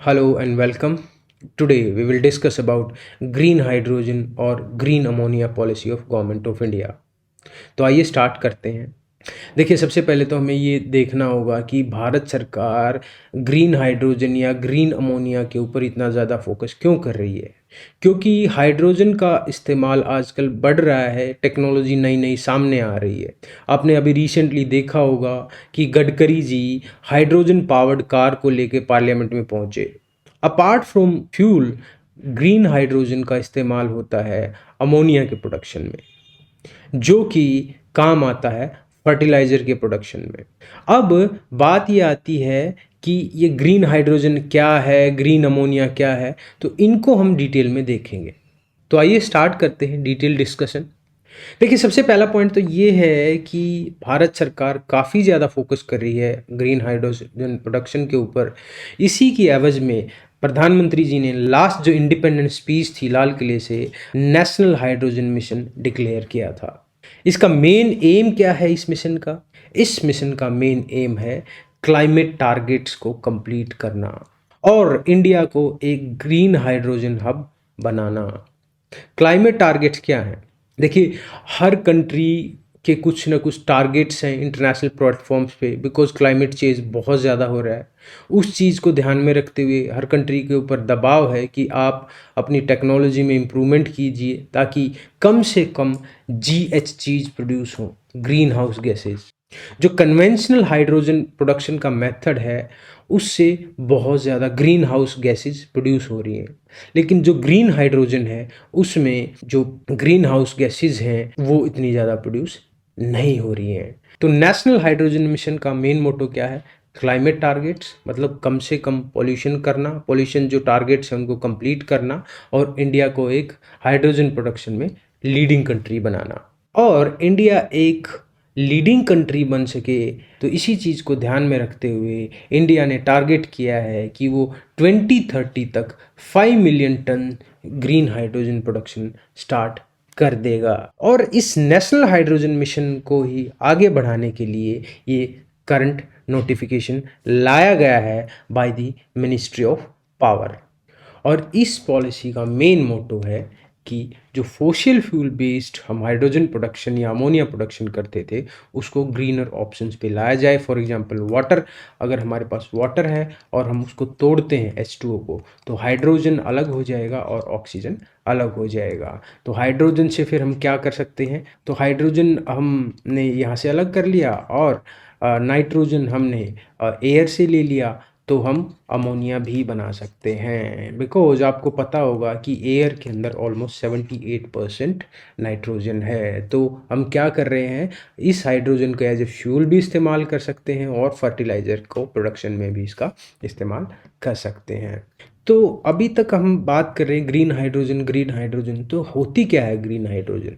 Hello and welcome. Today we will discuss about green hydrogen और green ammonia policy of Government of India. तो आइए start करते हैं। देखिए, सबसे पहले तो हमें ये देखना होगा कि भारत सरकार ग्रीन हाइड्रोजन या ग्रीन अमोनिया के ऊपर इतना ज़्यादा फोकस क्यों कर रही है। क्योंकि हाइड्रोजन का इस्तेमाल आजकल बढ़ रहा है, टेक्नोलॉजी नई नई सामने आ रही है। आपने अभी रिसेंटली देखा होगा कि Gadkari ji hydrogen powered car को लेके पार्लियामेंट में पहुंचे। Apart from fuel, green hydrogen का इस्तेमाल होता है अमोनिया के प्रोडक्शन में, जो कि काम आता है फर्टिलाइज़र के प्रोडक्शन में। अब बात ये आती है कि ये ग्रीन हाइड्रोजन क्या है, ग्रीन अमोनिया क्या है, तो इनको हम डिटेल में देखेंगे। तो आइए स्टार्ट करते हैं डिटेल डिस्कशन। देखिए, सबसे पहला पॉइंट तो ये है कि भारत सरकार काफ़ी ज़्यादा फोकस कर रही है ग्रीन हाइड्रोजन प्रोडक्शन के ऊपर। इसी की एवज में प्रधानमंत्री जी ने लास्ट जो इंडिपेंडेंस स्पीच थी लाल किले से, नेशनल हाइड्रोजन मिशन डिक्लेयर किया था। इसका मेन एम क्या है इस मिशन का? इस मिशन का मेन एम है क्लाइमेट टारगेट्स को कंप्लीट करना और इंडिया को एक ग्रीन हाइड्रोजन हब बनाना। क्लाइमेट टारगेट्स क्या हैं? देखिए, हर कंट्री के कुछ ना कुछ टारगेट्स हैं इंटरनेशनल प्लेटफॉर्म्स पे, बिकॉज क्लाइमेट चेंज बहुत ज़्यादा हो रहा है। उस चीज़ को ध्यान में रखते हुए हर कंट्री के ऊपर दबाव है कि आप अपनी टेक्नोलॉजी में इम्प्रूवमेंट कीजिए ताकि कम से कम GH चीज़ प्रोड्यूस हो, ग्रीन हाउस गैसेज। जो कन्वेंशनल हाइड्रोजन प्रोडक्शन का मेथड है उससे बहुत ज़्यादा ग्रीन हाउस गैसेज प्रोड्यूस हो रही हैं, लेकिन जो ग्रीन हाइड्रोजन है उसमें जो ग्रीन हाउस गैसेज हैं वो इतनी ज़्यादा प्रोड्यूस नहीं हो रही हैं। तो नेशनल हाइड्रोजन मिशन का मेन मोटो क्या है? क्लाइमेट टारगेट्स, मतलब कम से कम पॉल्यूशन करना, पॉल्यूशन जो टारगेट्स हैं उनको कंप्लीट करना और इंडिया को एक हाइड्रोजन प्रोडक्शन में लीडिंग कंट्री बनाना। और इंडिया एक लीडिंग कंट्री बन सके तो इसी चीज़ को ध्यान में रखते हुए इंडिया ने टारगेट किया है कि वो 2030 तक 5 million ton green hydrogen production start कर देगा। और इस नेशनल हाइड्रोजन मिशन को ही आगे बढ़ाने के लिए ये करंट नोटिफिकेशन लाया गया है by the ministry of power. और इस पॉलिसी का मेन मोटो है कि जो फोसिल फ्यूल बेस्ड हम हाइड्रोजन प्रोडक्शन या अमोनिया प्रोडक्शन करते थे उसको ग्रीनर ऑप्शंस पे लाया जाए। फॉर एग्जांपल वाटर, अगर हमारे पास वाटर है और हम उसको तोड़ते हैं H2O को, तो हाइड्रोजन अलग हो जाएगा और ऑक्सीजन अलग हो जाएगा। तो हाइड्रोजन से फिर हम क्या कर सकते हैं? तो हाइड्रोजन हमने यहाँ से अलग कर लिया और नाइट्रोजन हमने एयर से ले लिया, तो हम अमोनिया भी बना सकते हैं। बिकॉज आपको पता होगा कि एयर के अंदर ऑलमोस्ट 78% नाइट्रोजन है। तो हम क्या कर रहे हैं, इस हाइड्रोजन को एज ए फ्यूल भी इस्तेमाल कर सकते हैं और फर्टिलाइज़र को प्रोडक्शन में भी इसका इस्तेमाल कर सकते हैं। तो अभी तक हम बात कर रहे हैं ग्रीन हाइड्रोजन। ग्रीन हाइड्रोजन तो होती क्या है ग्रीन हाइड्रोजन?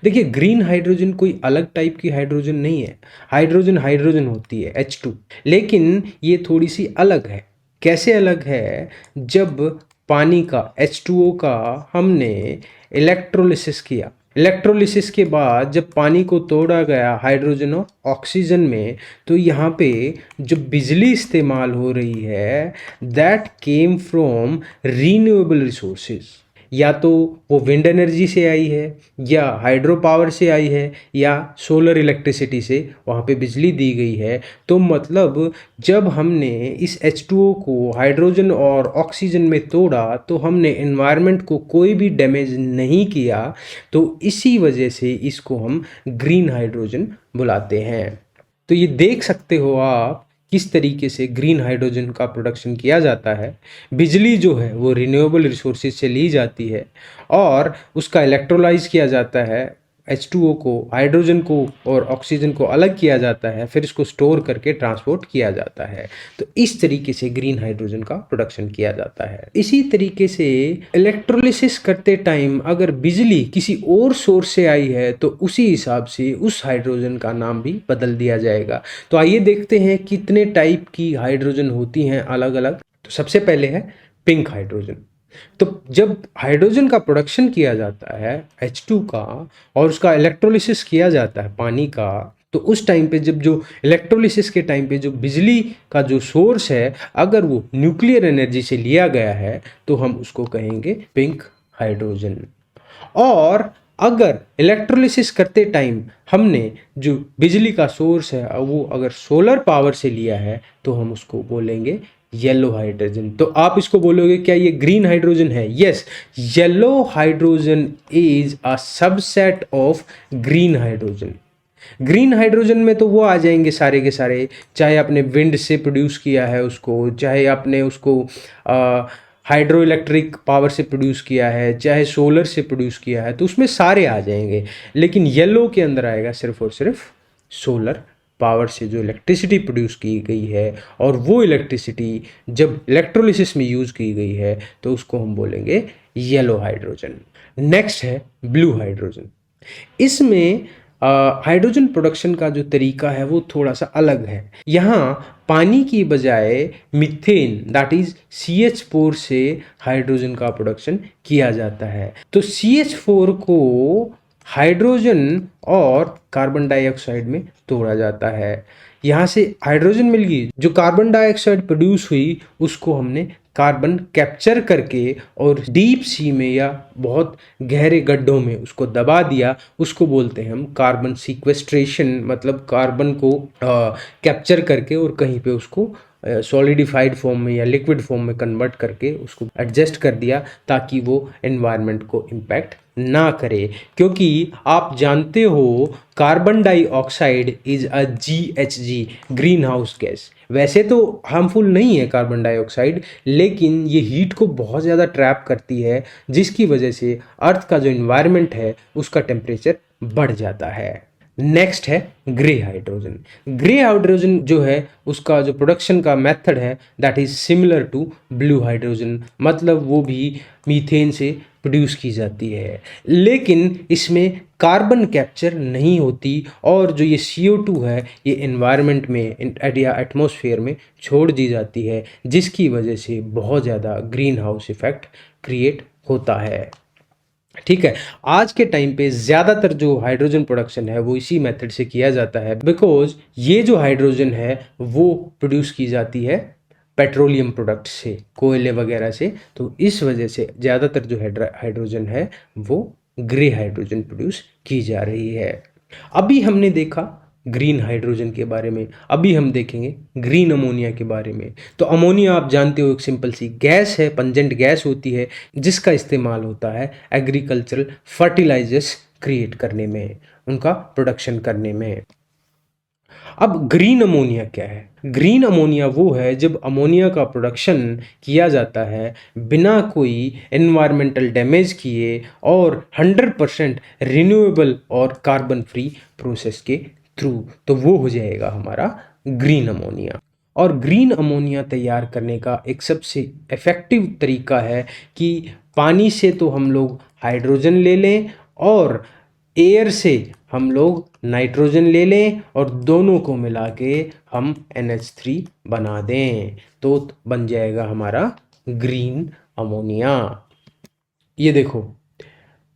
देखिए, ग्रीन हाइड्रोजन कोई अलग टाइप की हाइड्रोजन नहीं है। हाइड्रोजन हाइड्रोजन होती है H2, लेकिन ये थोड़ी सी अलग है। कैसे अलग है? जब पानी का H2O का हमने इलेक्ट्रोलिसिस किया, इलेक्ट्रोलिसिस के बाद जब पानी को तोड़ा गया हाइड्रोजन और ऑक्सीजन में, तो यहाँ पे जो बिजली इस्तेमाल हो रही है that came from renewable resources. या तो वो विंड एनर्जी से आई है या हाइड्रो पावर से आई है या सोलर इलेक्ट्रिसिटी से वहाँ पे बिजली दी गई है। तो मतलब जब हमने इस H2O को हाइड्रोजन और ऑक्सीजन में तोड़ा तो हमने एनवायरनमेंट को कोई भी डैमेज नहीं किया। तो इसी वजह से इसको हम ग्रीन हाइड्रोजन बुलाते हैं। तो ये देख सकते हो आप किस तरीके से ग्रीन हाइड्रोजन का प्रोडक्शन किया जाता है। बिजली जो है वो रिन्यूएबल रिसोर्सेज से ली जाती है और उसका इलेक्ट्रोलाइज किया जाता है, H2O को, हाइड्रोजन को और ऑक्सीजन को अलग किया जाता है, फिर इसको स्टोर करके ट्रांसपोर्ट किया जाता है। तो इस तरीके से ग्रीन हाइड्रोजन का प्रोडक्शन किया जाता है। इसी तरीके से इलेक्ट्रोलिसिस करते टाइम अगर बिजली किसी और सोर्स से आई है तो उसी हिसाब से उस हाइड्रोजन का नाम भी बदल दिया जाएगा। तो आइए देखते हैं कितने टाइप की हाइड्रोजन होती हैं अलग अलग। तो सबसे पहले है पिंक हाइड्रोजन। तो जब हाइड्रोजन का प्रोडक्शन किया जाता है H2 का और उसका इलेक्ट्रोलिसिस किया जाता है पानी का, तो उस टाइम पे जब जो इलेक्ट्रोलिसिस के टाइम पे जो बिजली का जो सोर्स है अगर वो न्यूक्लियर एनर्जी से लिया गया है तो हम उसको कहेंगे पिंक हाइड्रोजन। और अगर इलेक्ट्रोलिसिस करते टाइम हमने जो बिजली का सोर्स है वो अगर सोलर पावर से लिया है तो हम उसको बोलेंगे येलो हाइड्रोजन। तो आप इसको बोलोगे क्या ये ग्रीन हाइड्रोजन है? Yes, yellow hydrogen is a subset of green hydrogen. Green hydrogen में तो वो आ जाएंगे सारे के सारे, चाहे आपने विंड से प्रोड्यूस किया है उसको, चाहे आपने उसको हाइड्रो इलेक्ट्रिक पावर से प्रोड्यूस किया है, चाहे सोलर से प्रोड्यूस किया है, तो उसमें सारे आ जाएंगे। लेकिन येलो के अंदर आएगा सिर्फ और सिर्फ सोलर पावर से जो इलेक्ट्रिसिटी प्रोड्यूस की गई है, और वो इलेक्ट्रिसिटी जब इलेक्ट्रोलिसिस में यूज़ की गई है तो उसको हम बोलेंगे येलो हाइड्रोजन। नेक्स्ट है ब्लू हाइड्रोजन। इसमें हाइड्रोजन प्रोडक्शन का जो तरीका है वो थोड़ा सा अलग है। यहाँ पानी की बजाय मीथेन दैट इज CH4 से हाइड्रोजन का प्रोडक्शन किया जाता है। तो CH4 को हाइड्रोजन और कार्बन डाइऑक्साइड में तोड़ा जाता है। यहाँ से हाइड्रोजन मिल गई, जो कार्बन डाइऑक्साइड प्रोड्यूस हुई उसको हमने कार्बन कैप्चर करके और डीप सी में या बहुत गहरे गड्ढों में उसको दबा दिया, उसको बोलते हैं हम कार्बन सीक्वेस्ट्रेशन। मतलब कार्बन को कैप्चर करके और कहीं पे उसको सॉलिडिफाइड फॉर्म में या लिक्विड फॉर्म में कन्वर्ट करके उसको एडजस्ट कर दिया ताकि वो एनवायरनमेंट को इम्पैक्ट ना करे। क्योंकि आप जानते हो carbon dioxide is a GHG, green house gas. वैसे तो हार्मफुल नहीं है कार्बन डाइऑक्साइड, लेकिन ये हीट को बहुत ज़्यादा ट्रैप करती है, जिसकी वजह से अर्थ का जो इन्वायरमेंट है उसका टेम्परेचर बढ़ जाता है। नेक्स्ट है ग्रे हाइड्रोजन। ग्रे हाइड्रोजन जो है उसका जो प्रोडक्शन का मेथड है that is similar to blue hydrogen, मतलब वो भी मीथेन से प्रोड्यूस की जाती है, लेकिन इसमें कार्बन कैप्चर नहीं होती और जो ये CO2 है ये एनवायरनमेंट में या एटमॉस्फेयर में छोड़ दी जाती है, जिसकी वजह से बहुत ज़्यादा ग्रीन हाउस इफेक्ट क्रिएट होता है। ठीक है, आज के टाइम पे ज़्यादातर जो हाइड्रोजन प्रोडक्शन है वो इसी मेथड से किया जाता है, बिकॉज ये जो हाइड्रोजन है वो प्रोड्यूस की जाती है पेट्रोलियम प्रोडक्ट से, कोयले वगैरह से। तो इस वजह से ज़्यादातर जो हाइड्रोजन है वो ग्रे हाइड्रोजन प्रोड्यूस की जा रही है। अभी हमने देखा ग्रीन हाइड्रोजन के बारे में, अभी हम देखेंगे ग्रीन अमोनिया के बारे में। तो अमोनिया आप जानते हो एक सिंपल सी गैस है, पंजेंट गैस होती है, जिसका इस्तेमाल होता है एग्रीकल्चरल फर्टिलाइजर्स क्रिएट करने में, उनका प्रोडक्शन करने में। अब ग्रीन अमोनिया क्या है? ग्रीन अमोनिया वो है जब अमोनिया का प्रोडक्शन किया जाता है बिना कोई एनवायरमेंटल डैमेज किए और 100% रिन्यूएबल और कार्बन फ्री प्रोसेस के थ्रू, तो वो हो जाएगा हमारा ग्रीन अमोनिया। और ग्रीन अमोनिया तैयार करने का एक सबसे इफ़ेक्टिव तरीका है कि पानी से तो हम लोग हाइड्रोजन ले लें और एयर से हम लोग नाइट्रोजन ले लें और दोनों को मिला के हम NH3 बना दें, तो बन जाएगा हमारा ग्रीन अमोनिया। ये देखो,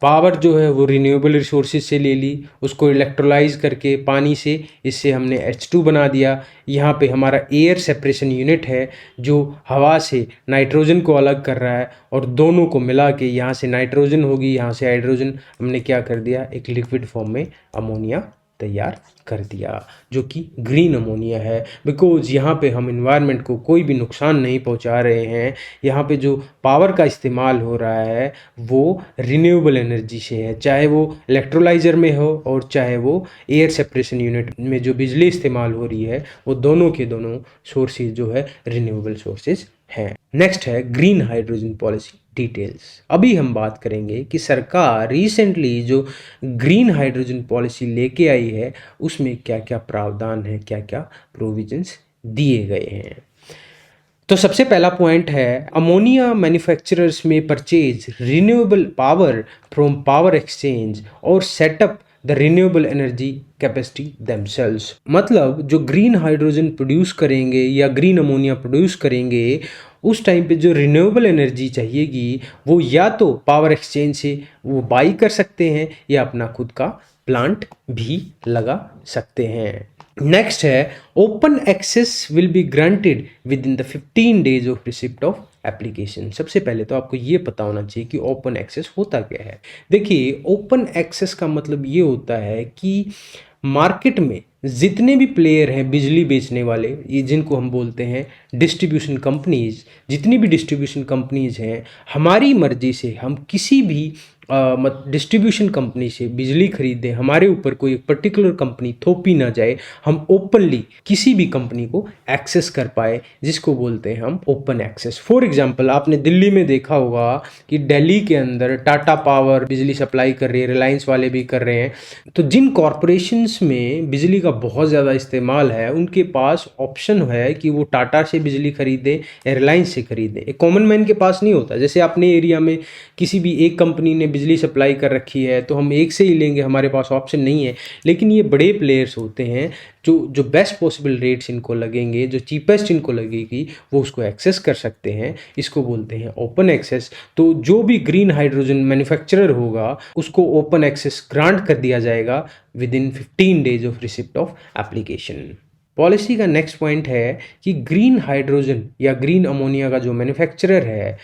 पावर जो है वो रिन्यूएबल रिसोर्सेज से ले ली, उसको इलेक्ट्रोलाइज करके पानी से इससे हमने H2 बना दिया। यहाँ पे हमारा एयर सेपरेशन यूनिट है जो हवा से नाइट्रोजन को अलग कर रहा है और दोनों को मिला के यहाँ से नाइट्रोजन होगी, यहाँ से हाइड्रोजन, हमने क्या कर दिया, एक लिक्विड फॉर्म में अमोनिया तैयार कर दिया, जो कि ग्रीन अमोनिया है। बिकॉज यहाँ पे हम इन्वायरमेंट को कोई भी नुकसान नहीं पहुँचा रहे हैं। यहाँ पे जो पावर का इस्तेमाल हो रहा है वो रिन्यूएबल एनर्जी से है, चाहे वो इलेक्ट्रोलाइजर में हो और चाहे वो एयर सेपरेशन यूनिट में जो बिजली इस्तेमाल हो रही है, वो दोनों के दोनों सोर्सेज जो है रिन्यूएबल सोर्सेज हैं। नेक्स्ट है ग्रीन हाइड्रोजन पॉलिसी डिटेल्स। अभी हम बात करेंगे कि सरकार रिसेंटली जो ग्रीन हाइड्रोजन पॉलिसी लेके आई है उसमें क्या क्या प्रावधान है, क्या क्या प्रोविजंस दिए गए हैं। तो सबसे पहला पॉइंट है अमोनिया मैन्युफैक्चरर्स में purchase renewable power from power exchange और setup the renewable energy capacity themselves. मतलब जो ग्रीन हाइड्रोजन प्रोड्यूस करेंगे या ग्रीन अमोनिया प्रोड्यूस करेंगे, उस टाइम पे जो रिन्यूएबल एनर्जी चाहिएगी वो या तो पावर एक्सचेंज से वो बाई कर सकते हैं या अपना खुद का प्लांट भी लगा सकते हैं। नेक्स्ट है open access will be granted within the 15 days of receipt of application. सबसे पहले तो आपको ये पता होना चाहिए कि ओपन एक्सेस होता क्या है। देखिए, ओपन एक्सेस का मतलब ये होता है कि मार्केट में जितने भी प्लेयर हैं बिजली बेचने वाले, ये जिनको हम बोलते हैं डिस्ट्रीब्यूशन कंपनीज, जितनी भी डिस्ट्रीब्यूशन कंपनीज हैं, हमारी मर्जी से हम किसी भी डिस्ट्रीब्यूशन कंपनी से बिजली खरीदें, हमारे ऊपर कोई पर्टिकुलर कंपनी थोपी ना जाए, हम ओपनली किसी भी कंपनी को एक्सेस कर पाए, जिसको बोलते हैं हम ओपन एक्सेस। फॉर एग्जांपल, आपने दिल्ली में देखा होगा कि दिल्ली के अंदर टाटा पावर बिजली सप्लाई कर रही है, रिलायंस वाले भी कर रहे हैं। तो जिन कॉरपोरेशंस में बिजली का बहुत ज़्यादा इस्तेमाल है, उनके पास ऑप्शन है कि वो टाटा से बिजली खरीदें या रिलायंस से खरीदें। एक कॉमन मैन के पास नहीं होता। जैसे अपने एरिया में किसी भी एक कंपनी ने बिजली सप्लाई कर रखी है तो हम एक से ही लेंगे, हमारे पास ऑप्शन नहीं है। लेकिन ये बड़े प्लेयर्स होते हैं जो बेस्ट पॉसिबल रेट्स इनको लगेंगे, जो चीपेस्ट इनको लगेगी, वो उसको एक्सेस कर सकते हैं। इसको बोलते हैं ओपन एक्सेस। तो जो भी ग्रीन हाइड्रोजन मैन्युफैक्चरर होगा उसको ओपन एक्सेस ग्रांट कर दिया जाएगा with in 15 days of receipt of application. Policy का नेक्स्ट पॉइंट है कि ग्रीन हाइड्रोजन या ग्रीन अमोनिया का जो मैन्युफैक्चरर है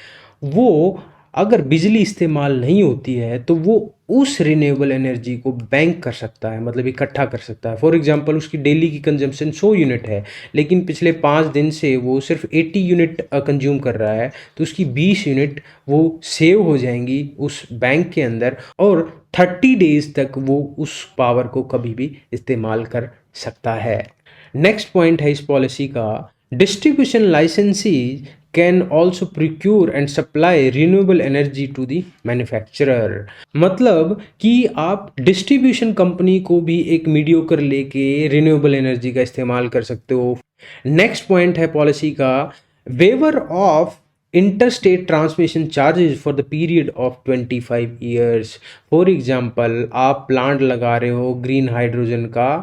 वो अगर बिजली इस्तेमाल नहीं होती है तो वो उस रिन्यूएबल एनर्जी को बैंक कर सकता है, मतलब इकट्ठा कर सकता है। फॉर एग्जांपल, उसकी डेली की कंजम्पशन 100 यूनिट है, लेकिन पिछले 5 दिन से वो सिर्फ 80 यूनिट कंज्यूम कर रहा है, तो उसकी 20 यूनिट वो सेव हो जाएंगी उस बैंक के अंदर, और 30 डेज तक वो उस पावर को कभी भी इस्तेमाल कर सकता है। नेक्स्ट पॉइंट है इस पॉलिसी का, distribution licensee can also procure and supply renewable energy to the manufacturer. मतलब कि आप डिस्ट्रीब्यूशन कंपनी को भी एक मीडियोकर लेके रिन्यूएबल एनर्जी का इस्तेमाल कर सकते हो। नेक्स्ट पॉइंट है पॉलिसी का, waiver of interstate transmission charges for the period of 25 years. For example, आप प्लांट लगा रहे हो ग्रीन हाइड्रोजन का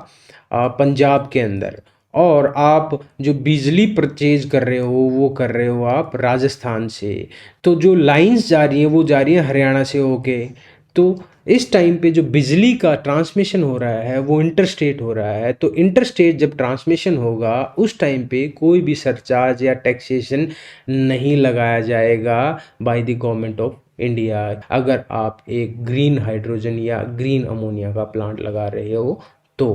पंजाब के अंदर, और आप जो बिजली परचेज कर रहे हो वो कर रहे हो आप राजस्थान से, तो जो लाइंस जा रही हैं वो जा रही हैं हरियाणा से होके। तो इस टाइम पे जो बिजली का ट्रांसमिशन हो रहा है वो इंटरस्टेट हो रहा है। तो इंटरस्टेट जब ट्रांसमिशन होगा उस टाइम पे कोई भी सरचार्ज या टैक्सेशन नहीं लगाया जाएगा by the government of India, अगर आप एक ग्रीन हाइड्रोजन या ग्रीन अमोनिया का प्लांट लगा रहे हो तो।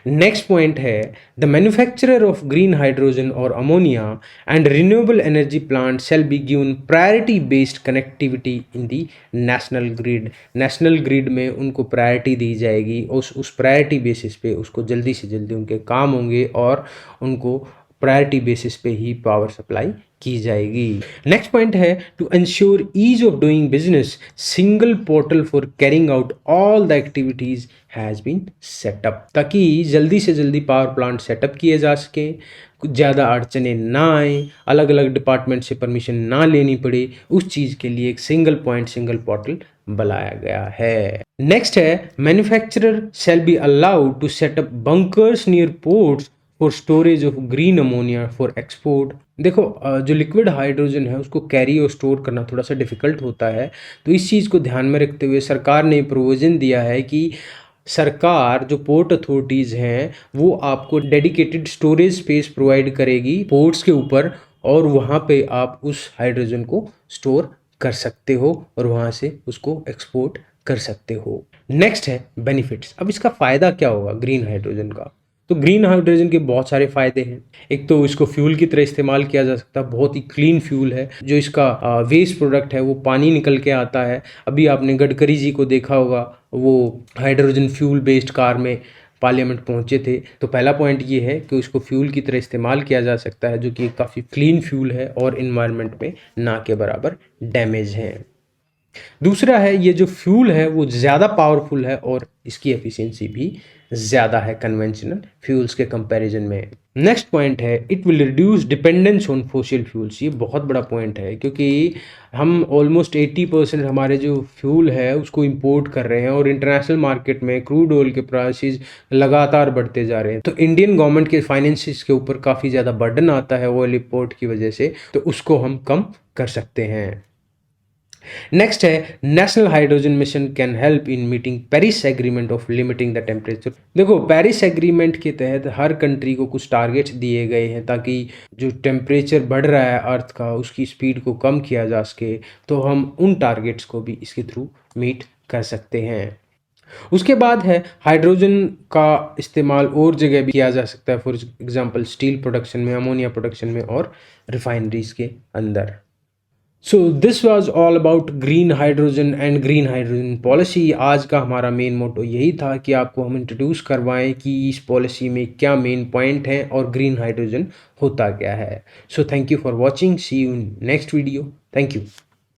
नेक्स्ट पॉइंट है, the manufacturer of green hydrogen और ammonia and renewable energy plant shall be given priority based connectivity in the national grid. National grid में उनको प्रायोरिटी दी जाएगी, उस प्रायोरिटी बेसिस पे उसको जल्दी से जल्दी उनके काम होंगे और उनको प्रायोरिटी बेसिस पे ही पावर सप्लाई की जाएगी। नेक्स्ट पॉइंट है, to ensure ease of doing business single portal for carrying out all the activities has been set up. ताकि जल्दी से जल्दी पावर प्लांट सेटअप किए जा सकें, कुछ ज़्यादा अड़चने ना आए, अलग अलग डिपार्टमेंट से परमिशन ना लेनी पड़े, उस चीज़ के लिए एक सिंगल पॉइंट सिंगल पोर्टल बनाया गया है। नेक्स्ट है, manufacturer shall be allowed to set up bunkers near ports for storage of green ammonia for export. देखो, जो लिक्विड हाइड्रोजन है उसको कैरी और स्टोर करना थोड़ा सा डिफिकल्ट होता है, तो इस चीज़ को ध्यान में रखते हुए सरकार ने प्रोविज़न दिया है कि सरकार जो पोर्ट अथॉरिटीज़ हैं वो आपको डेडिकेटेड स्टोरेज स्पेस प्रोवाइड करेगी पोर्ट्स के ऊपर, और वहाँ पे आप उस हाइड्रोजन को स्टोर कर सकते हो और वहाँ से उसको एक्सपोर्ट कर सकते हो। नेक्स्ट है बेनिफिट्स। अब इसका फ़ायदा क्या होगा ग्रीन हाइड्रोजन का? तो ग्रीन हाइड्रोजन के बहुत सारे फ़ायदे हैं। एक तो इसको फ्यूल की तरह इस्तेमाल किया जा सकता है, बहुत ही क्लीन फ्यूल है। जो इसका वेस्ट प्रोडक्ट है वो पानी निकल के आता है। अभी आपने गडकरी जी को देखा होगा, वो हाइड्रोजन फ्यूल बेस्ड कार में पार्लियामेंट पहुंचे थे। तो पहला पॉइंट ये है कि उसको फ्यूल की तरह इस्तेमाल किया जा सकता है, जो कि काफ़ी क्लीन फ्यूल है और इन्वायरमेंट में ना के बराबर डैमेज है। दूसरा है, ये जो फ्यूल है वो ज़्यादा पावरफुल है और इसकी एफिशिएंसी भी ज़्यादा है कन्वेंशनल फ्यूल्स के कंपैरिजन में। नेक्स्ट पॉइंट है, it will reduce dependence on fossil fuels. ये बहुत बड़ा पॉइंट है क्योंकि हम ऑलमोस्ट 80% हमारे जो फ्यूल है उसको इंपोर्ट कर रहे हैं और इंटरनेशनल मार्केट में क्रूड ऑयल के प्राइसेस लगातार बढ़ते जा रहे हैं। तो इंडियन गवर्नमेंट के फाइनेंसिस के ऊपर काफ़ी ज़्यादा बर्डन आता है ऑयल इंपोर्ट की वजह से, तो उसको हम कम कर सकते हैं। नेक्स्ट है national hydrogen mission can help in meeting Paris agreement of limiting the temperature. देखो पेरिस एग्रीमेंट के तहत हर कंट्री को कुछ टारगेट्स दिए गए हैं ताकि जो टेम्परेचर बढ़ रहा है अर्थ का उसकी स्पीड को कम किया जा सके, तो हम उन टारगेट्स को भी इसके थ्रू मीट कर सकते हैं। उसके बाद है हाइड्रोजन का इस्तेमाल और जगह भी किया जा सकता है, फॉर एग्जांपल स्टील प्रोडक्शन में, अमोनिया प्रोडक्शन में और रिफाइनरीज के अंदर। So this was all about green hydrogen and green hydrogen policy. आज का हमारा मेन मोटो यही था कि आपको हम इंट्रोड्यूस करवाएं कि इस पॉलिसी में क्या मेन पॉइंट हैं और ग्रीन हाइड्रोजन होता क्या है। So thank you for watching, see you in next video, thank you.